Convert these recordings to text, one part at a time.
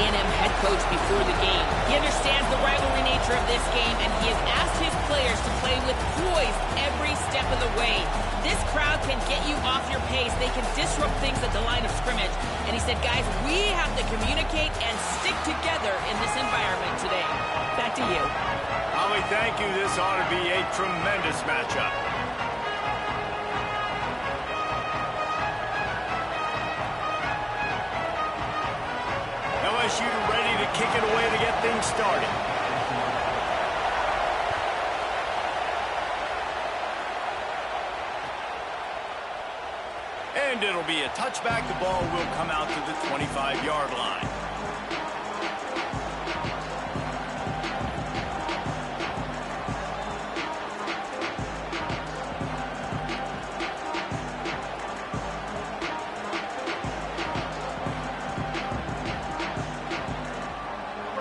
A&M head coach before the game. He understands the rivalry nature of this game, and he has asked his players to play with poise every step of the way. This crowd can get you off your pace. They can disrupt things at the line of scrimmage. And he said, guys, we have to communicate and stick together in this environment today. Back to you. Holly, thank you. This ought to be a tremendous matchup. LSU ready to kick it away to get things started. And it'll be a touchback. The ball will come out to the 25-yard line.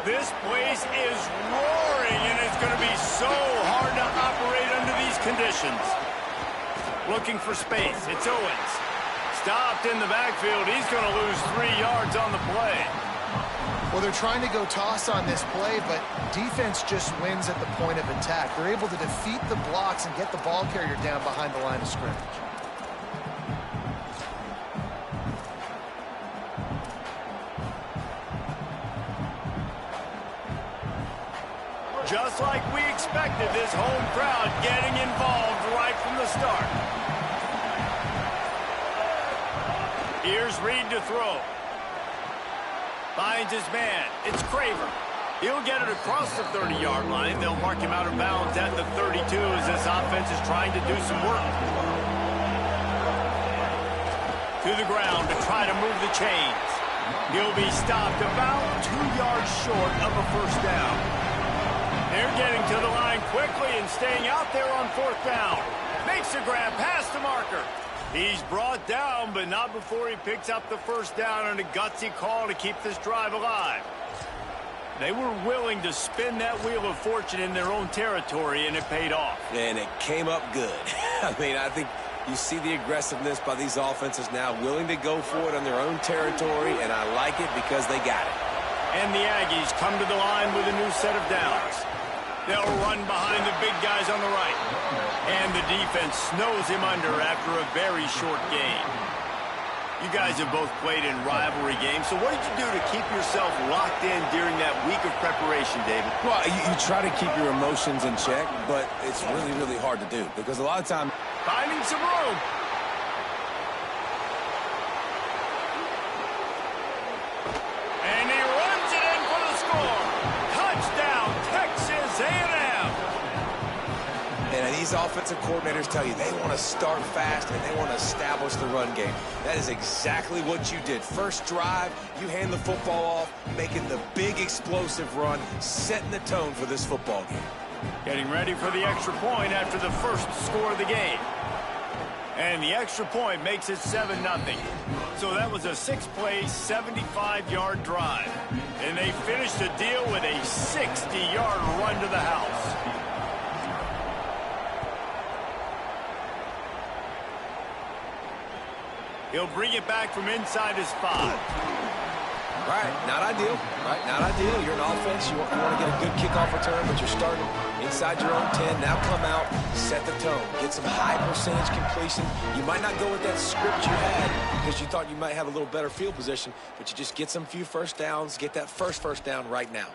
This place is roaring, and it's going to be so hard to operate under these conditions. Looking for space. It's Owens. Stopped in the backfield. He's going to lose 3 yards on the play. Well, they're trying to go toss on this play, but defense just wins at the point of attack. They're able to defeat the blocks and get the ball carrier down behind the line of scrimmage. Just like we expected, this home crowd getting involved right from the start. Here's Reed to throw. Finds his man. It's Craver. He'll get it across the 30-yard line. They'll mark him out of bounds at the 32 as this offense is trying to do some work. To the ground to try to move the chains. He'll be stopped about 2 yards short of a first down. They're getting to the line quickly and staying out there on fourth down. Makes a grab past the marker. He's brought down, but not before he picks up the first down and a gutsy call to keep this drive alive. They were willing to spin that wheel of fortune in their own territory, and it paid off. And it came up good. I mean, I think you see the aggressiveness by these offenses now, willing to go for it on their own territory, and I like it because they got it. And the Aggies come to the line with a new set of downs. They'll run behind the big guys on the right. And the defense snows him under after a very short game. You guys have both played in rivalry games, so what did you do to keep yourself locked in during that week of preparation, David? Well, you try to keep your emotions in check, but it's really, really hard to do because a lot of times... Finding some room. And he runs it in for the score. Touchdown, Texas A&M. And these offensive coordinators tell you they want to start fast and they want to establish the run game. That is exactly what you did. First drive, you hand the football off, making the big explosive run, setting the tone for this football game. Getting ready for the extra point after the first score of the game. And the extra point makes it 7-0. So that was a 6-play, 75-yard drive. And they finished the deal with a 60-yard run to the house. He'll bring it back from inside his 5. Right, not ideal. Right, not ideal. You're an offense. You want to get a good kickoff return, but you're starting inside your own 10. Now come out, set the tone. Get some high percentage completion. You might not go with that script you had because you thought you might have a little better field position, but you just get some few first downs, get that first down right now.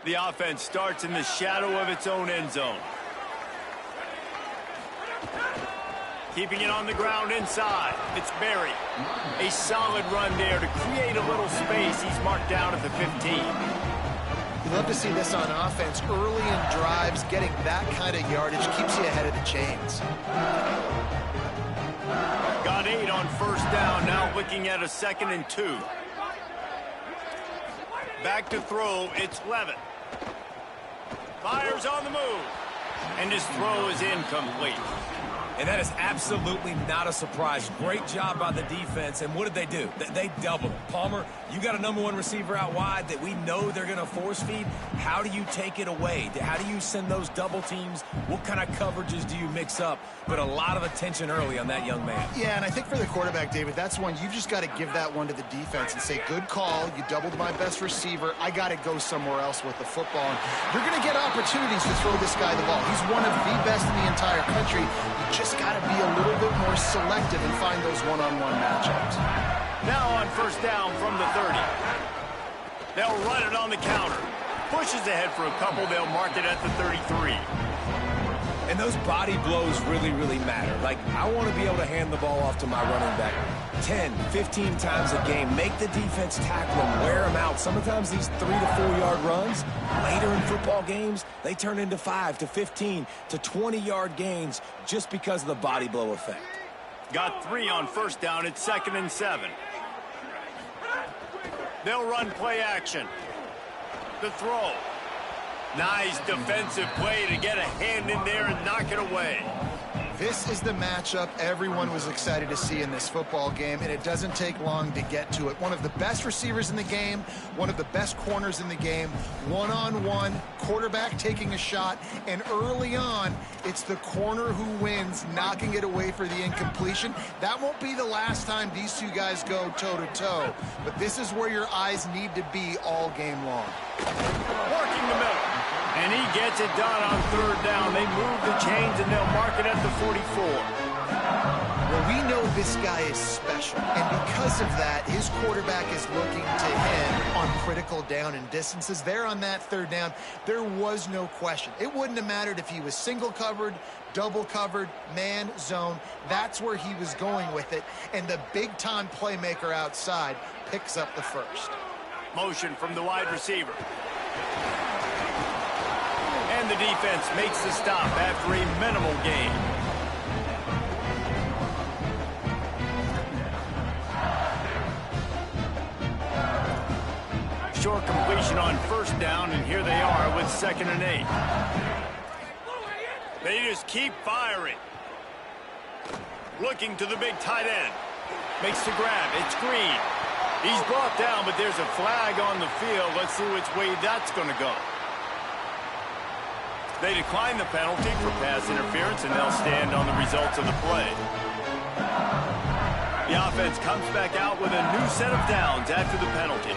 The offense starts in the shadow of its own end zone. Keeping it on the ground inside. It's Berry. A solid run there to create a little space. He's marked down at the 15. You love to see this on offense. Early in drives, getting that kind of yardage keeps you ahead of the chains. Got 8 on first down. Now looking at a 2nd and 2. Back to throw. It's Levitt. Fires on the move. And his throw is incomplete. And that is absolutely not a surprise. Great job by the defense. And what did they do? They doubled it. Palmer, you got a #1 receiver out wide that we know they're going to force feed. How do you take it away? How do you send those double teams? What kind of coverages do you mix up? But a lot of attention early on that young man. Yeah, and I think for the quarterback, David, that's one you've just got to give that one to the defense and say, good call. You doubled my best receiver. I got to go somewhere else with the football. And you're going to get opportunities to throw this guy the ball. He's one of the best in the entire country. You just got to be a little bit more selective and find those one-on-one matchups. Now on first down from the 30. They'll run it on the counter. Pushes ahead for a couple. They'll mark it at the 33. And those body blows really, really matter. Like, I want to be able to hand the ball off to my running back 10, 15 times a game. Make the defense tackle them, wear them out. Sometimes these 3 to 4 yard runs, later in football games, they turn into 5 to 15 to 20 yard gains just because of the body blow effect. Got 3 on first down. It's 2nd and 7. They'll run play action. The throw. Nice defensive play to get a hand in there and knock it away. This is the matchup everyone was excited to see in this football game, and it doesn't take long to get to it. One of the best receivers in the game, one of the best corners in the game, one-on-one, quarterback taking a shot, and early on, it's the corner who wins, knocking it away for the incompletion. That won't be the last time these two guys go toe-to-toe, but this is where your eyes need to be all game long. Working the middle. And he gets it done on third down. They move the chains, and they'll mark it at the 44. Well, we know this guy is special, and because of that, his quarterback is looking to him on critical down and distances. There on that third down, there was no question. It wouldn't have mattered if he was single covered, double covered, man, zone. That's where he was going with it, and the big-time playmaker outside picks up the first. Motion from the wide receiver. And the defense makes the stop after a minimal gain. Short completion on first down, and here they are with 2nd and 8. They just keep firing. Looking to the big tight end. Makes the grab. It's Green. He's brought down, but there's a flag on the field. Let's see which way that's going to go. They decline the penalty for pass interference, and they'll stand on the results of the play. The offense comes back out with a new set of downs after the penalty.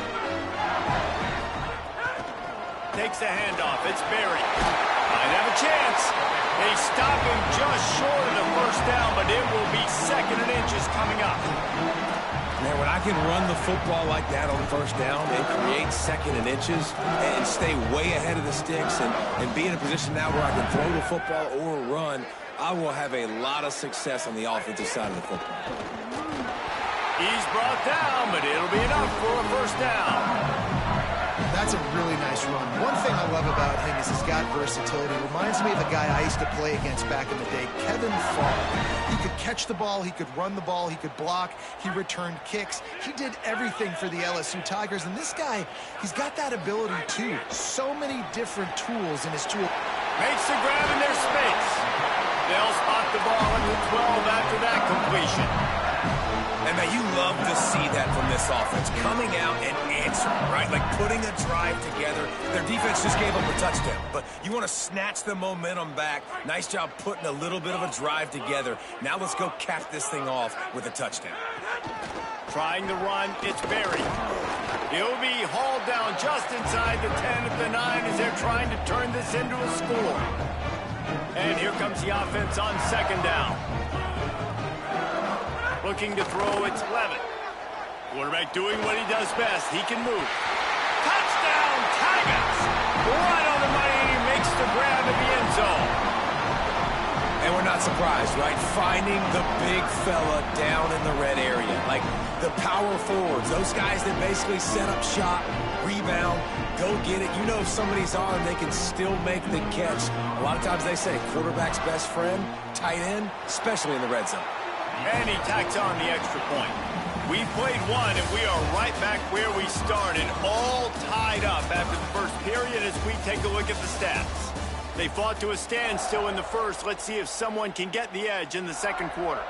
Takes the handoff. It's Berry. Might have a chance. They stop him just short of the first down, but it will be 2nd and inches coming up. Man, when I can run the football like that on first down and create 2nd and inches and stay way ahead of the sticks and be in a position now where I can throw the football or run, I will have a lot of success on the offensive side of the football. He's brought down, but it'll be enough for a first down. That's a really nice run. One thing I love about him is he's got versatility. Reminds me of a guy I used to play against back in the day, K3ltys. He could catch the ball, he could run the ball, he could block, he returned kicks. He did everything for the LSU Tigers, and this guy, he's got that ability too. So many different tools in his tool. Makes the grab in their space. They'll spot the ball at the 12 after that completion. And man, you love to see that from this offense. Coming out and answering, right? Like putting a drive together. Their defense just gave up a touchdown. But you want to snatch the momentum back. Nice job putting a little bit of a drive together. Now let's go cap this thing off with a touchdown. Trying the run, it's Berry. He'll be hauled down just inside the 10 at the 9 as they're trying to turn this into a score. And here comes the offense on 2nd down. Looking to throw, it's Levitt. Quarterback doing what he does best. He can move. Touchdown, Tigers! Right on the money, he makes the grab at the end zone. And we're not surprised, right? Finding the big fella down in the red area. Like the power forwards, those guys that basically set up shop, rebound, go get it. You know if somebody's on, they can still make the catch. A lot of times they say quarterback's best friend, tight end, especially in the red zone. And he tacks on the extra point. We played one, and we are right back where we started, all tied up after the first period as we take a look at the stats. They fought to a standstill in the first. Let's see if someone can get the edge in the second quarter.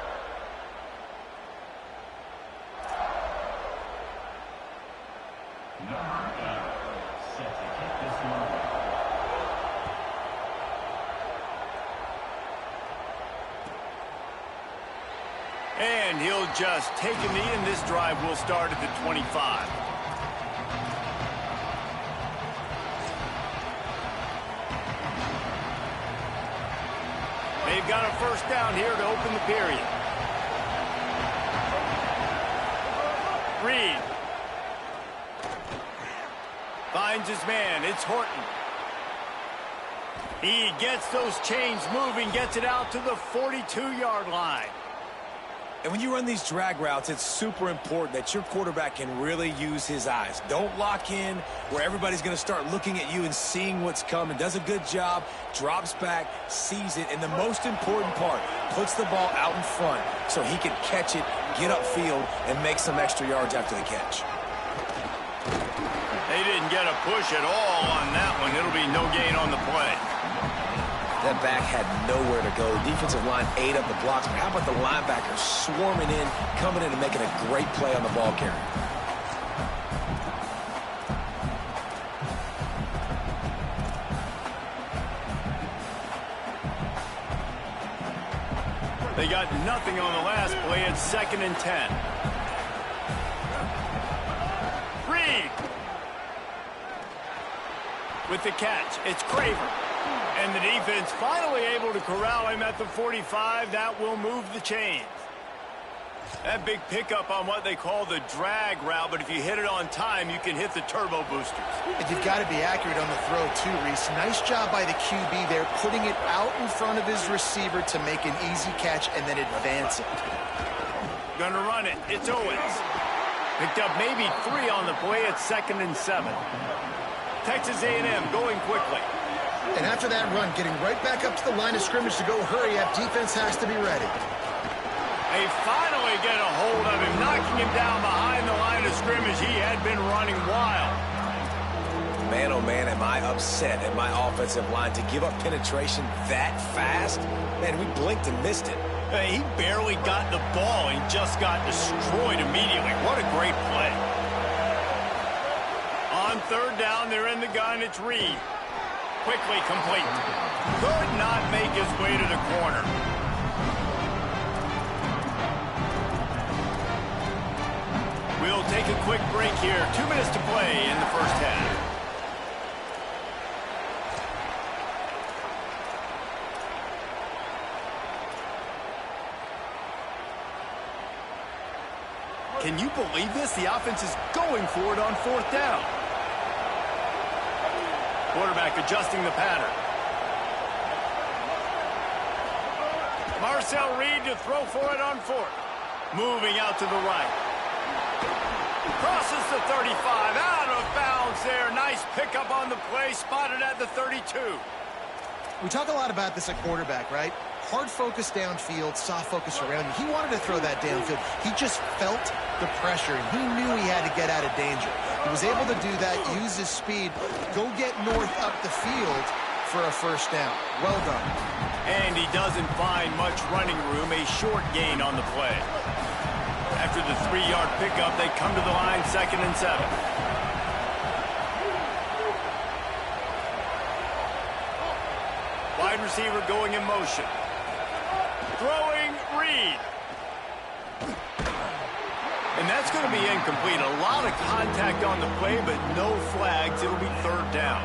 And he'll just take a knee, and this drive will start at the 25. They've got a first down here to open the period. Reed finds his man. It's Horton. He gets those chains moving, gets it out to the 42-yard line. And when you run these drag routes, it's super important that your quarterback can really use his eyes. Don't lock in where everybody's going to start looking at you and seeing what's coming. Does a good job, drops back, sees it, and the most important part, puts the ball out in front so he can catch it, get upfield, and make some extra yards after the catch. They didn't get a push at all on that one. It'll be no gain on the play. That back had nowhere to go. Defensive line ate up the blocks. But how about the linebacker swarming in, coming in and making a great play on the ball carrier? They got nothing on the last play. It's 2nd and 10. Reed with the catch. It's Craver. And the defense finally able to corral him at the 45. That will move the chains. That big pickup on what they call the drag route, but if you hit it on time, you can hit the turbo boosters. And you've got to be accurate on the throw, too, Reese. Nice job by the QB there, putting it out in front of his receiver to make an easy catch and then advance it. Gonna run it. It's Owens. Picked up maybe 3 on the play. It's 2nd and 7. Texas A&M going quickly. And after that run, getting right back up to the line of scrimmage to go hurry up, defense has to be ready. They finally get a hold of him, knocking him down behind the line of scrimmage. He had been running wild. Man, oh man, am I upset at my offensive line to give up penetration that fast? Man, we blinked and missed it. He barely got the ball and just got destroyed immediately. What a great play. On 3rd down, they're in the gun. It's Reed. Quickly complete. Could not make his way to the corner. We'll take a quick break here. 2 minutes to play in the first half. Can you believe this? The offense is going for it on 4th down. Quarterback adjusting the pattern. Marcel Reed to throw for it on 4th. Moving out to the right. Crosses the 35. Out of bounds there. Nice pickup on the play. Spotted at the 32. We talk a lot about this at quarterback, right? Hard focus downfield, soft focus around you. He wanted to throw that downfield. He just felt the pressure, and he knew he had to get out of danger. He was able to do that, use his speed, go get north up the field for a first down. Well done. And he doesn't find much running room, a short gain on the play. After the 3-yard pickup, they come to the line, 2nd and 7. Wide receiver going in motion. Throwing Reed. And that's going to be incomplete. A lot of contact on the play, but no flags. It'll be 3rd down.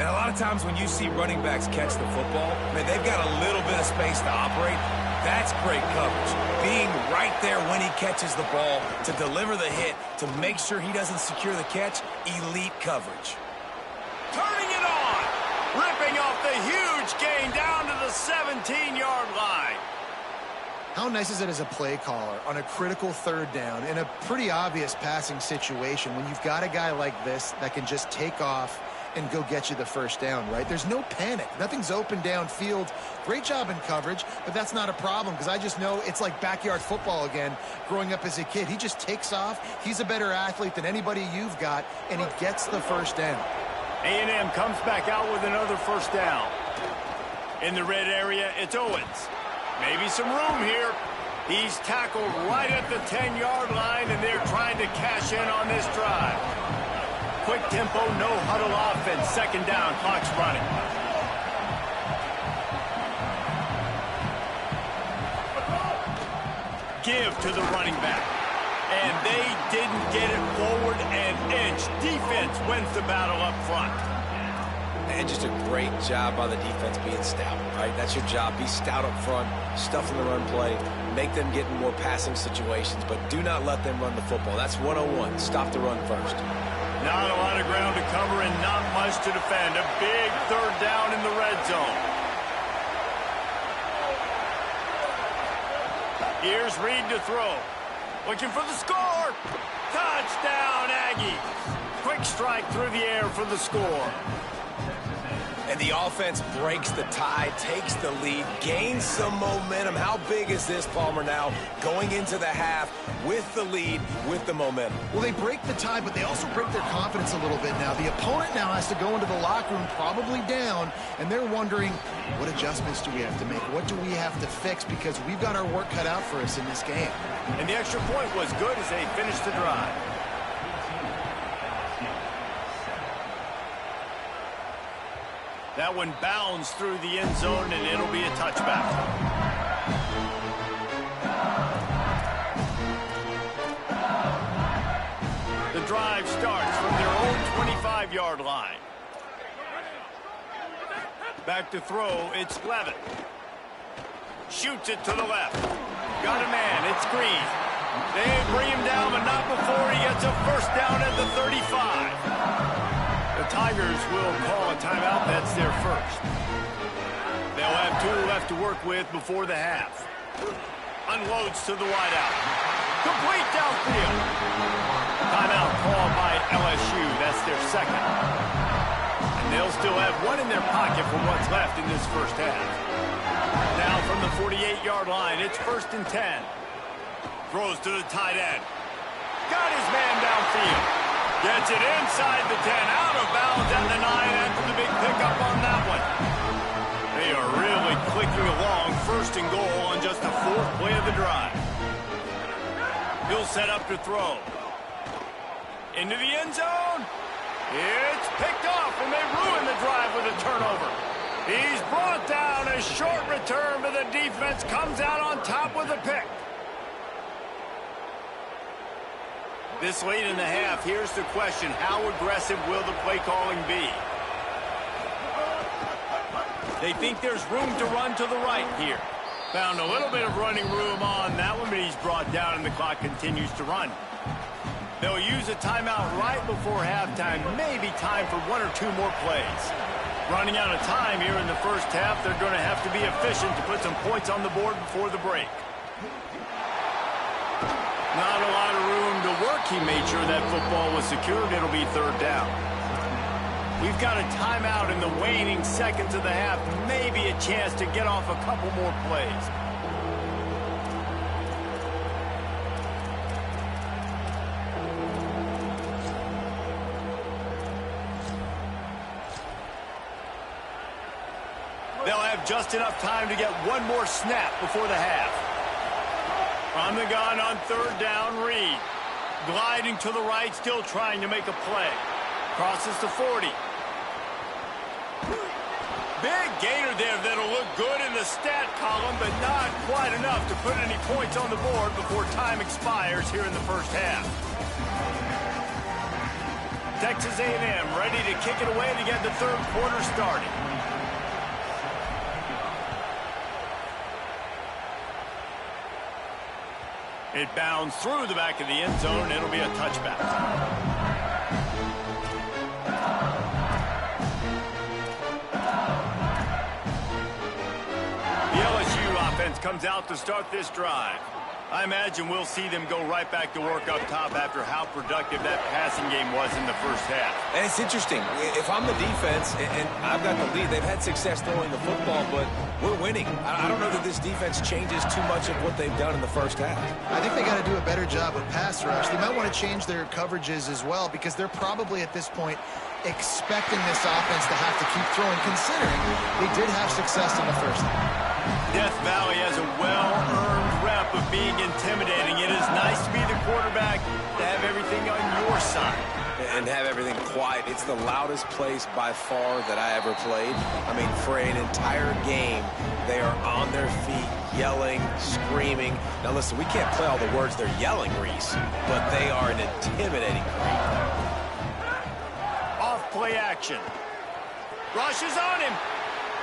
And a lot of times when you see running backs catch the football, man, they've got a little bit of space to operate. That's great coverage. Being right there when he catches the ball to deliver the hit, to make sure he doesn't secure the catch, elite coverage. Turning it on. Ripping off the huge gain down to the 17-yard line. How nice is it as a play caller on a critical 3rd down in a pretty obvious passing situation when you've got a guy like this that can just take off and go get you the first down, right? There's no panic. Nothing's open downfield. Great job in coverage, but that's not a problem because I just know it's like backyard football again growing up as a kid. He just takes off. He's a better athlete than anybody you've got, and he gets the first down. A&M comes back out with another first down. In the red area, it's Owens. Maybe some room here. He's tackled right at the 10-yard line, and they're trying to cash in on this drive. Quick tempo, no huddle offense. Second down, clock's running. Give to the running back. And they didn't get it forward an inch. Defense wins the battle up front. And just a great job by the defense being stout, right? That's your job. Be stout up front, stuff in the run play, make them get in more passing situations, but do not let them run the football. That's 101. Stop the run first. Not a lot of ground to cover and not much to defend. A big third down in the red zone. Here's Reed to throw. Looking for the score. Touchdown, Aggies. Quick strike through the air for the score. And the offense breaks the tie, takes the lead, gains some momentum. How big is this, Palmer, now going into the half with the lead, with the momentum? Well, they break the tie, but they also break their confidence a little bit now. The opponent now has to go into the locker room probably down, and they're wondering, what adjustments do we have to make? What do we have to fix? Because we've got our work cut out for us in this game. And the extra point was good as they finished the drive. That one bounds through the end zone, and it'll be a touchback. The drive starts from their own 25-yard line. Back to throw, it's Levitt. Shoots it to the left. Got a man, it's Green. They bring him down, but not before he gets a first down at the 35. The Tigers will call a timeout. That's their first. They'll have 2 left to work with before the half. Unloads to the wideout. Complete downfield. Timeout called by LSU. That's their second. And they'll still have 1 in their pocket for what's left in this first half. Now from the 48-yard line, it's 1st and 10. Throws to the tight end. Got his man downfield. Gets it inside the 10, out of bounds at the 9 after the big pickup on that one. They are really clicking along, 1st and goal on just the 4th play of the drive. He'll set up to throw. Into the end zone. It's picked off, and they ruin the drive with a turnover. He's brought down. A short return, but the defense comes out on top with a pick. This late in the half, here's the question. How aggressive will the play calling be? They think there's room to run to the right here. Found a little bit of running room on that one, but he's brought down and the clock continues to run. They'll use a timeout right before halftime. Maybe time for 1 or 2 more plays. Running out of time here in the first half, they're going to have to be efficient to put some points on the board before the break. Not a lot of room to work. He made sure that football was secured. It'll be 3rd down. We've got a timeout in the waning seconds of the half. Maybe a chance to get off a couple more plays. They'll have just enough time to get 1 more snap before the half. On the gun on 3rd down, Reed. Gliding to the right, still trying to make a play. Crosses to 40. Big gainer there that'll look good in the stat column, but not quite enough to put any points on the board before time expires here in the first half. Texas A&M ready to kick it away to get the 3rd quarter started. It bounds through the back of the end zone. It'll be a touchback. The LSU offense comes out to start this drive. I imagine we'll see them go right back to work up top after how productive that passing game was in the first half. And it's interesting. If I'm the defense and I've got the lead, they've had success throwing the football, but we're winning. I don't know that this defense changes too much of what they've done in the first half. I think they got to do a better job with pass rush. They might want to change their coverages as well because they're probably at this point expecting this offense to have to keep throwing, considering they did have success in the first half. Death Valley has a well-earned rep of being intimidating. It is nice to be the quarterback, to have everything on your side. And have everything quiet. It's the loudest place by far that I ever played. I mean, for an entire game, they are on their feet, yelling, screaming. Now listen, we can't play all the words they're yelling, Reese, but they are an intimidating group. Off play action. Rush is on him.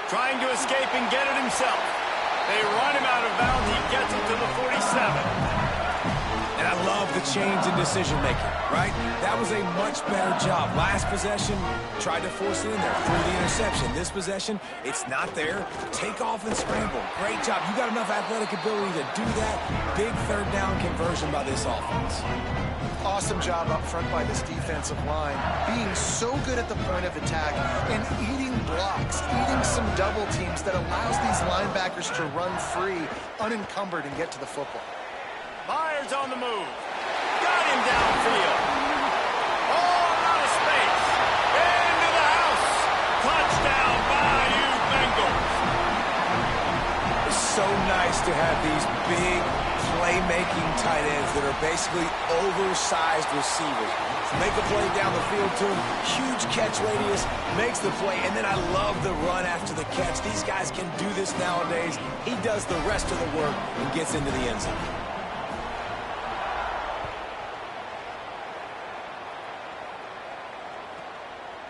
Trying to escape and get it himself. They run him out of bounds. He gets it to the 47. And I love the change in decision-making, right? That was a much better job. Last possession, tried to force it in there through the interception. This possession, it's not there. Take off and scramble. Great job. You got enough athletic ability to do that. Big third down conversion by this offense. Awesome job up front by this defensive line, being so good at the point of attack and eating blocks, eating some double teams that allows these linebackers to run free, unencumbered, and get to the football. Myers on the move. Got him downfield. Oh, out of space. Into the house. Touchdown, Bayou Bengals. It's so nice to have these big playmaking tight ends that are basically oversized receivers. Make a play down the field to him, huge catch radius, makes the play, and then I love the run after the catch. These guys can do this nowadays. He does the rest of the work and gets into the end zone.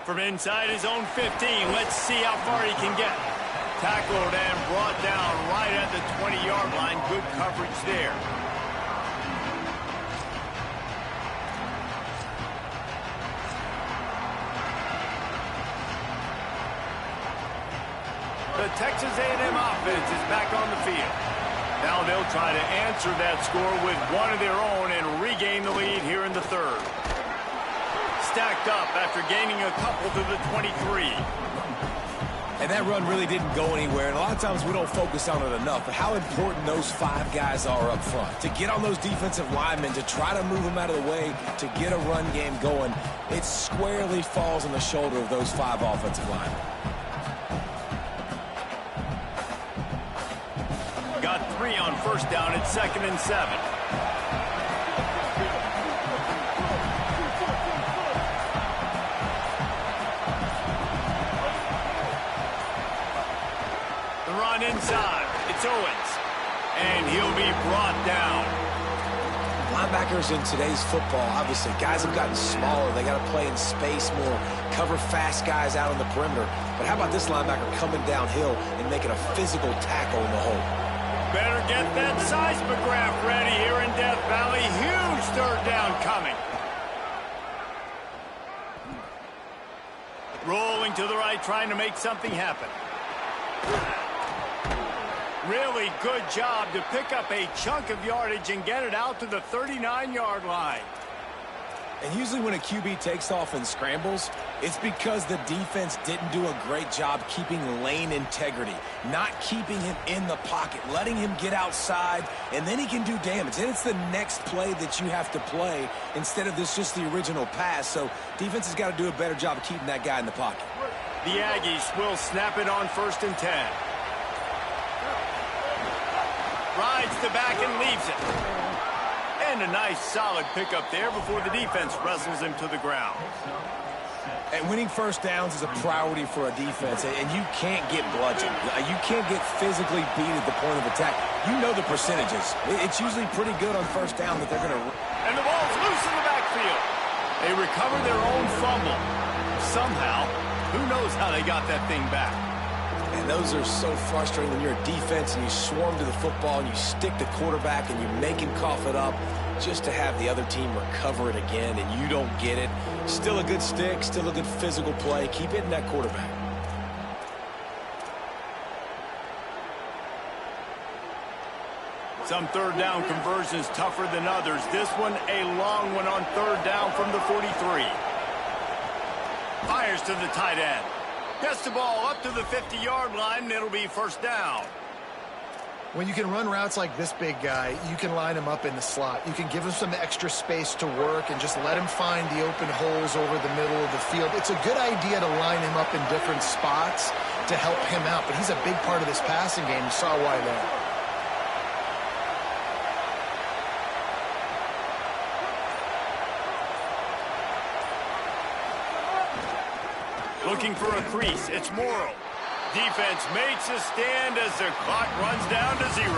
From inside his own 15, let's see how far he can get. Tackled and brought down right at the 20-yard line. Good coverage there. The Texas A&M offense is back on the field. Now they'll try to answer that score with one of their own and regain the lead here in the third. Stacked up after gaining a couple to the 23. And that run really didn't go anywhere, and a lot of times we don't focus on it enough, but how important those five guys are up front. To get on those defensive linemen, to try to move them out of the way, to get a run game going, it squarely falls on the shoulder of those five offensive linemen. Got 3 on first down at 2nd and 7. Inside, it's Owens, and he'll be brought down. Linebackers in today's football, obviously, guys have gotten smaller. They got to play in space more, cover fast guys out on the perimeter. But how about this linebacker coming downhill and making a physical tackle in the hole? Better get that seismograph ready here in Death Valley. Huge third down coming. Rolling to the right, trying to make something happen. Really good job to pick up a chunk of yardage and get it out to the 39-yard line. And usually when a QB takes off and scrambles, it's because the defense didn't do a great job keeping lane integrity, not keeping him in the pocket, letting him get outside, and then he can do damage. And it's the next play that you have to play instead of this just the original pass. So defense has got to do a better job of keeping that guy in the pocket. The Aggies will snap it on 1st and 10. Rides the back and leaves it. And a nice solid pickup there before the defense wrestles him to the ground. And winning first downs is a priority for a defense, and you can't get bludgeoned. You can't get physically beat at the point of attack. You know the percentages. It's usually pretty good on first down that they're going to... And the ball's loose in the backfield. They recover their own fumble. Somehow, who knows how they got that thing back. And those are so frustrating when you're a defense and you swarm to the football and you stick the quarterback and you make him cough it up just to have the other team recover it again and you don't get it. Still a good stick, still a good physical play. Keep hitting that quarterback. Some third down conversions tougher than others. This one, a long one on third down from the 43. Fires to the tight end. Gets the ball up to the 50-yard line, and it'll be first down. When you can run routes like this big guy, you can line him up in the slot. You can give him some extra space to work and just let him find the open holes over the middle of the field. It's a good idea to line him up in different spots to help him out, but he's a big part of this passing game. You saw why there. Looking for a crease, it's Morrow. Defense makes a stand as the clock runs down to 0.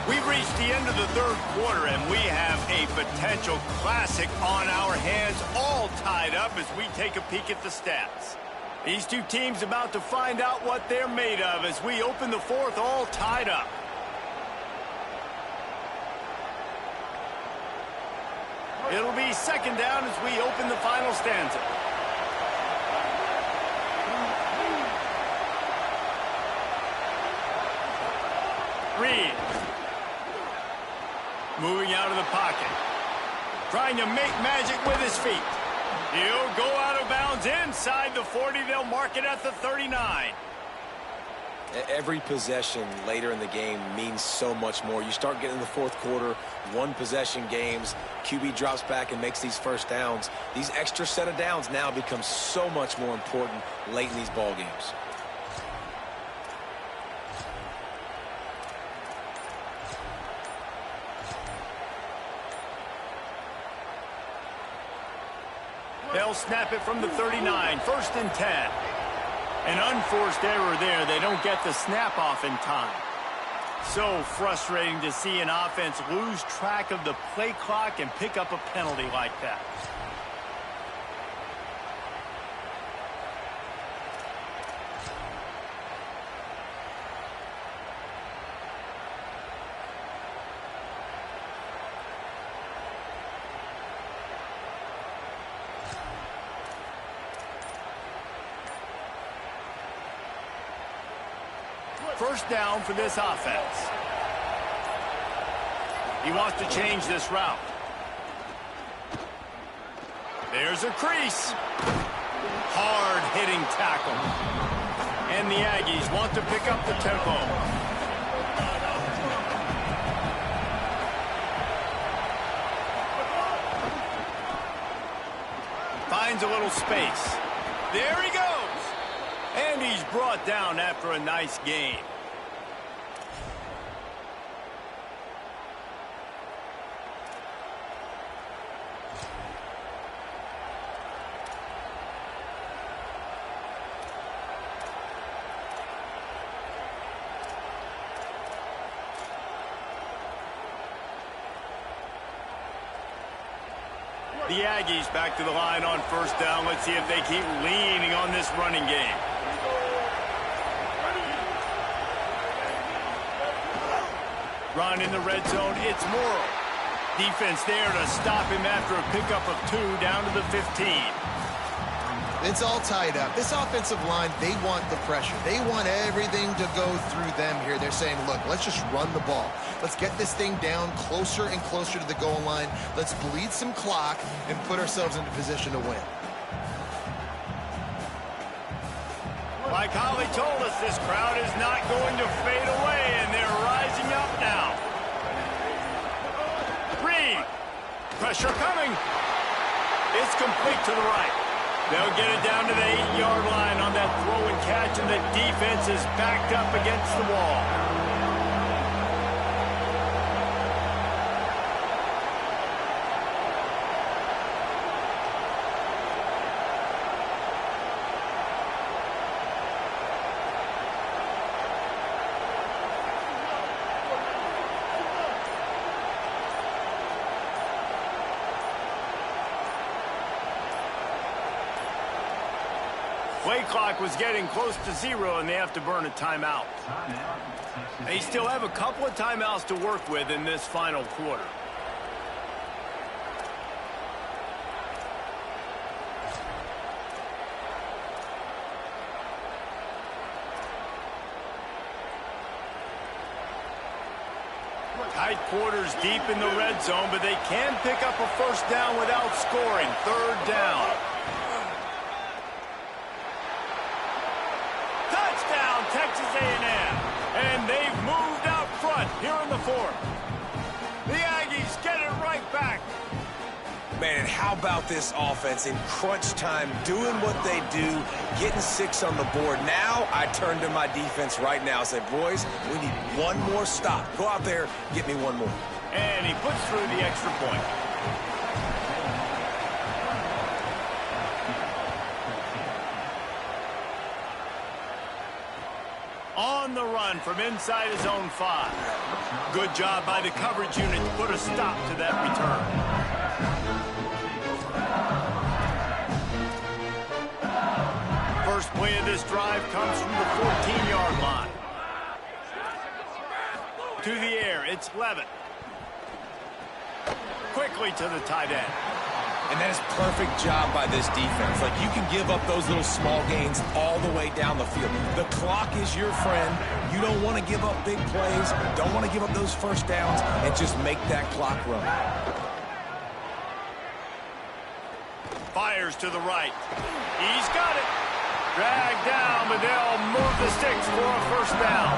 We've reached the end of the third quarter, and we have a potential classic on our hands, all tied up as we take a peek at the stats. These two teams about to find out what they're made of as we open the fourth, all tied up. It'll be second down as we open the final stanza. Reed. Moving out of the pocket. Trying to make magic with his feet. He'll go out of bounds inside the 40. They'll mark it at the 39. Every possession later in the game means so much more. You start getting in the fourth quarter, one-possession games, QB drops back and makes these first downs. These extra set of downs now become so much more important late in these ball games. They'll snap it from the 39, first and 10. An unforced error there. They don't get the snap off in time. So frustrating to see an offense lose track of the play clock and pick up a penalty like that. First down for this offense. He wants to change this route. There's a crease. Hard-hitting tackle. And the Aggies want to pick up the tempo. Finds a little space. There he goes. And he's brought down after a nice gain. The Aggies back to the line on first down. Let's see if they keep leaning on this running game. Run in the red zone, it's Morrow. Defense there to stop him after a pickup of 2 down to the 15. It's all tied up. This offensive line, they want the pressure. They want everything to go through them here. They're saying, look, let's just run the ball. Let's get this thing down closer and closer to the goal line. Let's bleed some clock and put ourselves into position to win. Like Holly told us, this crowd is not going to fade away, and they're rising up now. Reed. Pressure coming. It's complete to the right. They'll get it down to the 8-yard line on that throw and catch, and the defense is backed up against the wall. Play clock was getting close to 0, and they have to burn a timeout. They still have a couple of timeouts to work with in this final quarter. Tight quarters deep in the red zone, but they can pick up a first down without scoring. Third down. Touchdown, Texas A&M. And they've moved out front here in the fourth. The Aggies get it right back. Man, how about this offense in crunch time, doing what they do, getting 6 on the board. Now I turn to my defense right now and say, boys, we need one more stop. Go out there, get me one more. And he puts through the extra point. On the run from inside his own 5. Good job by the coverage unit to put a stop to that return. First play of this drive comes from the 14-yard line. To the air, it's Levin. Quickly to the tight end. And that is perfect job by this defense. Like, you can give up those little small gains all the way down the field. The clock is your friend. You don't want to give up big plays. Don't want to give up those first downs, and just make that clock run. Fires to the right. He's got it. Dragged down, but they'll move the sticks for a first down.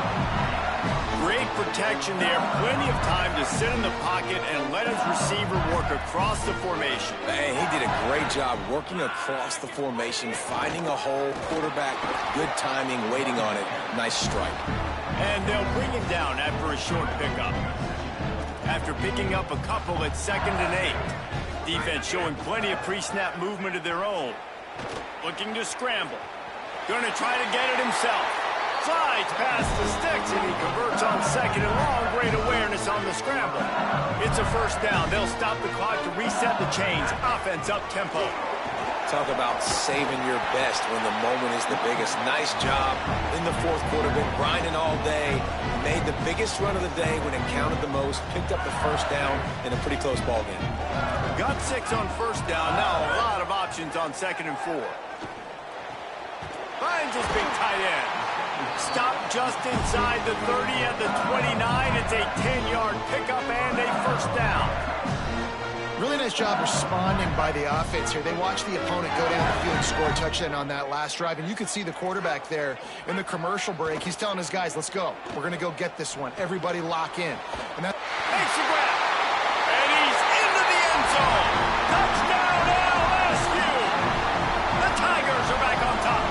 Great protection there. Plenty of time to sit in the pocket and let his receiver work across the formation. Hey, he did a great job working across the formation, finding a hole, quarterback, good timing, waiting on it. Nice strike. And they'll bring him down after a short pickup. After picking up a couple at 2nd and 8. Defense showing plenty of pre-snap movement of their own. Looking to scramble. Going to try to get it himself. Slides past the sticks, and he converts on 2nd and long. Great awareness on the scramble. It's a first down. They'll stop the clock to reset the chains. Offense up tempo. Talk about saving your best when the moment is the biggest. Nice job in the fourth quarter. Been grinding all day. Made the biggest run of the day when it counted the most. Picked up the first down in a pretty close ball game. Got 6 on first down. Now a lot of options on 2nd and 4. Finds his big tight end. Stopped just inside the 30 at the 29. It's a 10-yard pickup and a first down. Really nice job responding by the offense here. They watched the opponent go down the field and score a touchdown on that last drive, and you could see the quarterback there in the commercial break. He's telling his guys, let's go. We're going to go get this one. Everybody lock in. And that makes the grab. And he's into the end zone. Touchdown LSU. The Tigers are back on top.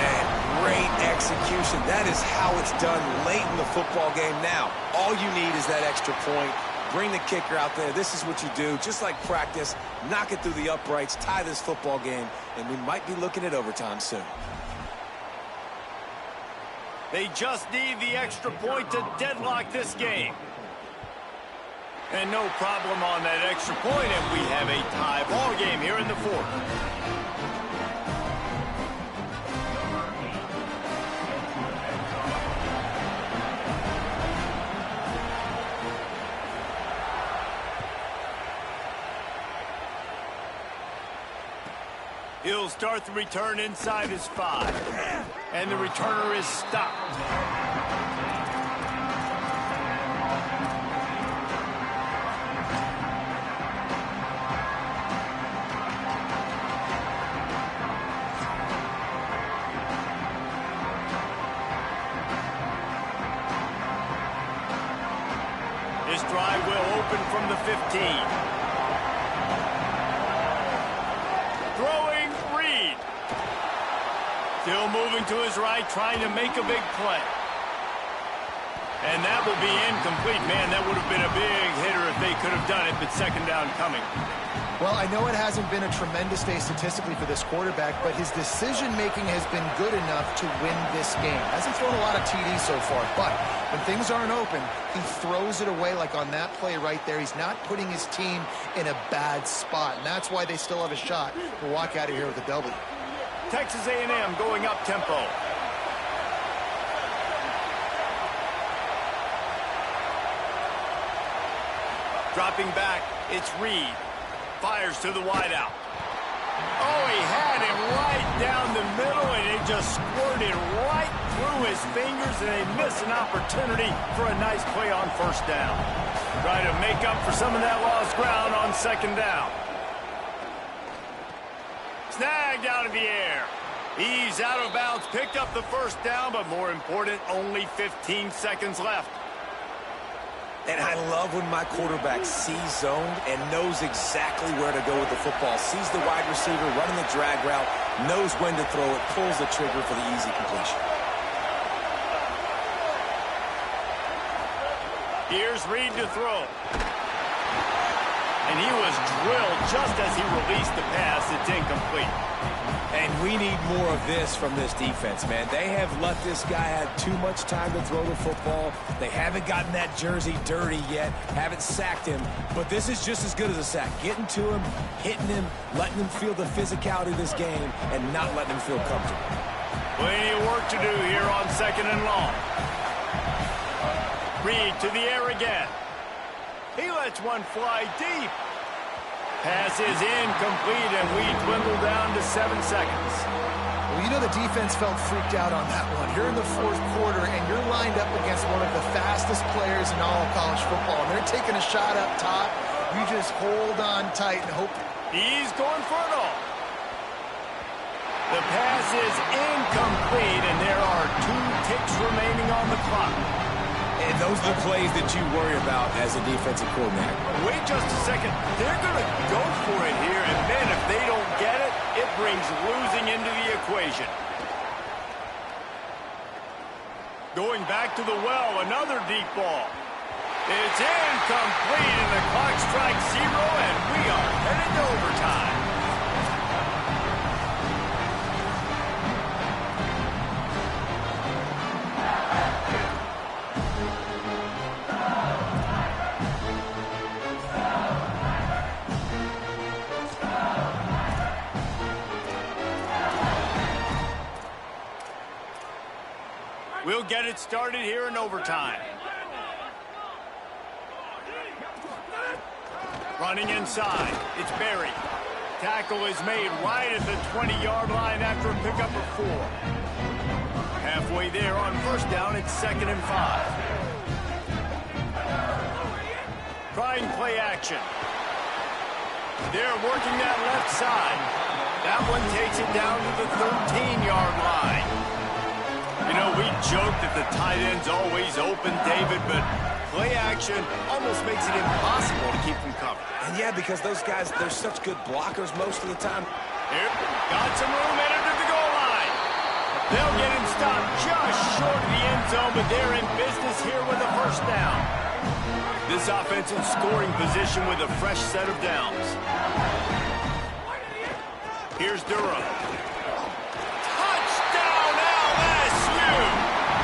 And great execution. That is how it's done late in the football game. Now, all you need is that extra point. Bring the kicker out there. This is what you do. Just like practice, knock it through the uprights, tie this football game, and we might be looking at overtime soon. They just need the extra point to deadlock this game. And no problem on that extra point, and we have a tie ball game here in the fourth. He'll start the return inside his 5. And the returner is stopped. This drive will open from the 15. Still moving to his right, trying to make a big play. And that will be incomplete. Man, that would have been a big hitter if they could have done it, but 2nd down coming. Well, I know it hasn't been a tremendous day statistically for this quarterback, but his decision-making has been good enough to win this game. Hasn't thrown a lot of TDs so far, but when things aren't open, he throws it away like on that play right there. He's not putting his team in a bad spot, and that's why they still have a shot to walk out of here with a W. Texas A&M going up tempo. Dropping back, it's Reed. Fires to the wideout. Oh, he had him right down the middle, and it just squirted right through his fingers, and they missed an opportunity for a nice play on first down. Try to make up for some of that lost ground on second down. Snagged out of the air. He's out of bounds, picked up the first down, but more important, only 15 seconds left. And I love when my quarterback sees zone and knows exactly where to go with the football. Sees the wide receiver running the drag route, knows when to throw it, pulls the trigger for the easy completion. Here's Reed to throw. And he was drilled just as he released the pass. It's incomplete. And we need more of this from this defense, man. They have let this guy have too much time to throw the football. They haven't gotten that jersey dirty yet, haven't sacked him. But this is just as good as a sack. Getting to him, hitting him, letting him feel the physicality of this game, and not letting him feel comfortable. Plenty of work to do here on second and long. Reed to the air again. He lets one fly deep. Pass is incomplete, and we dwindle down to 7 seconds. Well, you know the defense felt freaked out on that one. You're in the fourth quarter, and you're lined up against one of the fastest players in all of college football, and they're taking a shot up top. You just hold on tight and hope. He's going for it all. The pass is incomplete, and there are 2 ticks remaining on the clock. And those are the plays that you worry about as a defensive coordinator. Wait just a second. They're going to go for it here, and then if they don't get it, it brings losing into the equation. Going back to the well, another deep ball. It's incomplete, and the clock strikes 0, and we are headed to overtime. We'll get it started here in overtime. Running inside. It's Berry. Tackle is made right at the 20-yard line after a pickup of 4. Halfway there on first down, it's 2nd and 5. Trying play action. They're working that left side. That one takes it down to the 13-yard line. You know, we joke that the tight end's always open, David, but play action almost makes it impossible to keep them covered. And yeah, because those guys, they're such good blockers most of the time. Here, got some room headed to the goal line. They'll get him stopped just short of the end zone, but they're in business here with a first down. This offense in scoring position with a fresh set of downs. Here's Durham.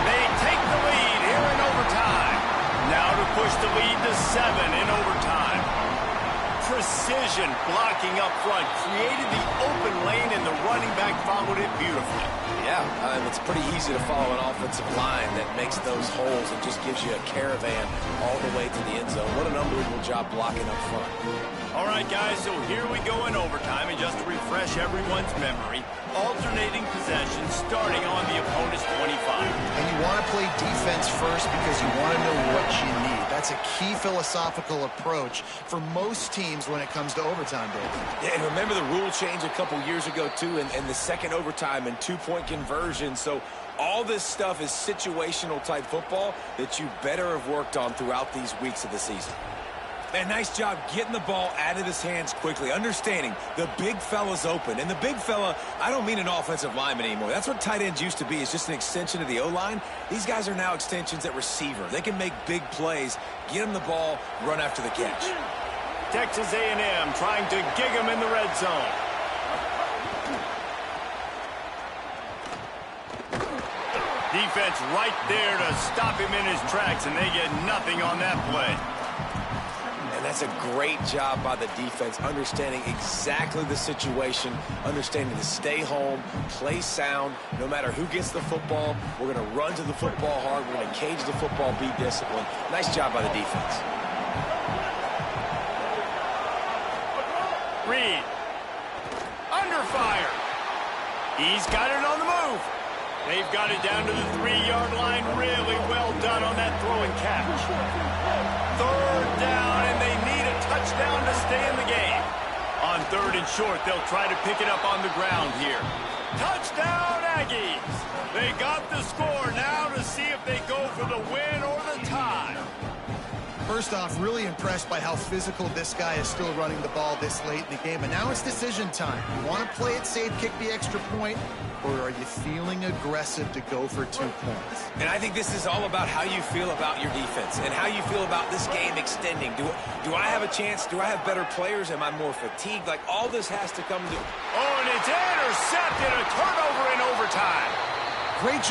They take the lead here in overtime. Now to push the lead to 7 in overtime. Precision blocking up front created the open lane, and the running back followed it beautifully. Yeah, it's pretty easy to follow an offensive line that makes those holes and just gives you a caravan all the way to the end zone. What an unbelievable job blocking up front. All right, guys, so here we go in overtime, and just to refresh everyone's memory, alternating possession starting on the opponent's 25. And you want to play defense first because you want to know what you need. That's a key philosophical approach for most teams when it comes to overtime, David. Yeah, and remember the rule change a couple years ago, too, and the second overtime and 2-point conversion. So all this stuff is situational type football that you better have worked on throughout these weeks of the season. Man, nice job getting the ball out of his hands quickly, understanding the big fella's open. And the big fella, I don't mean an offensive lineman anymore. That's what tight ends used to be, is just an extension of the O-line. These guys are now extensions at receiver. They can make big plays, get him the ball, run after the catch. Texas A&M trying to gig him in the red zone. Defense right there to stop him in his tracks, and they get nothing on that play. And that's a great job by the defense, understanding exactly the situation, understanding to stay home, play sound. No matter who gets the football, we're going to run to the football hard. We're going to cage the football, be disciplined. Nice job by the defense. Reed. under fire. He's got it on the move. They've got it down to the 3-yard line. Really well done on that throw and catch. 3rd down, and they need a touchdown to stay in the game. On 3rd and short, they'll try to pick it up on the ground here. Touchdown, Aggies! They got the score now to see if they go for the win or the tie. First off, really impressed by how physical this guy is still running the ball this late in the game. And now it's decision time. You want to play it safe, kick the extra point, or are you feeling aggressive to go for 2 points? And I think this is all about how you feel about your defense and how you feel about this game extending. Do I have a chance? Do I have better players? Am I more fatigued? Like, all this has to come to... Oh, and it's intercepted, a turnover in overtime. Great job.